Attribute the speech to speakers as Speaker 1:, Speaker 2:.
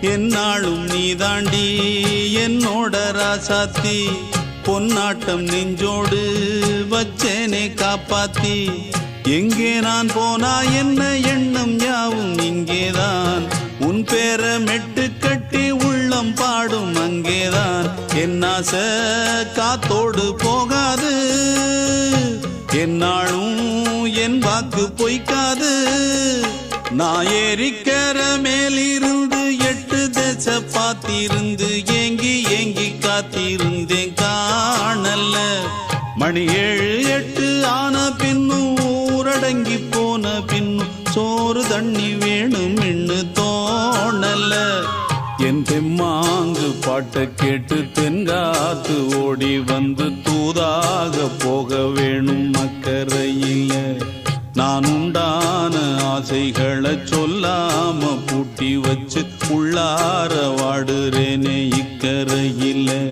Speaker 1: என்னாலும் நீதாண்டி என்னோட ராசாத்தி பொன்னாட்டம் நெஞ்சோடு வச்சேனே காப்பாத்தி எங்கே நான் போனா என்ன எண்ணம் யாவும் இங்கேதான் உன் பேர மெட்டு கட்டி உள்ளம் பாடும் அங்கேதான் என் ஆசை காத்தோடு போகாது என்னாலும் என் வாக்கு பொய்க்காது நான் ஏறிக்கிற மேலிருந்து 8 தேச பார்த்திருந்து ஏங்கி ஏங்கி காத்திருந்தேன் காணல மணி 7 8 ஆன பின்னும் ஊரடங்கி போன பின்னும் சோறு தண்ணி வேணும் இன்னு தோணல என் தெம்மாங்கு பாட்டை கேட்டு தென்காத்து ஓடி வந்து தூதாக போக வேணும் அக்கறையில நான் உண்டான ஆசைகளை சொல்லாம பூட்டி வச்சு உள்ளார வாடுறேனே இக்கரையில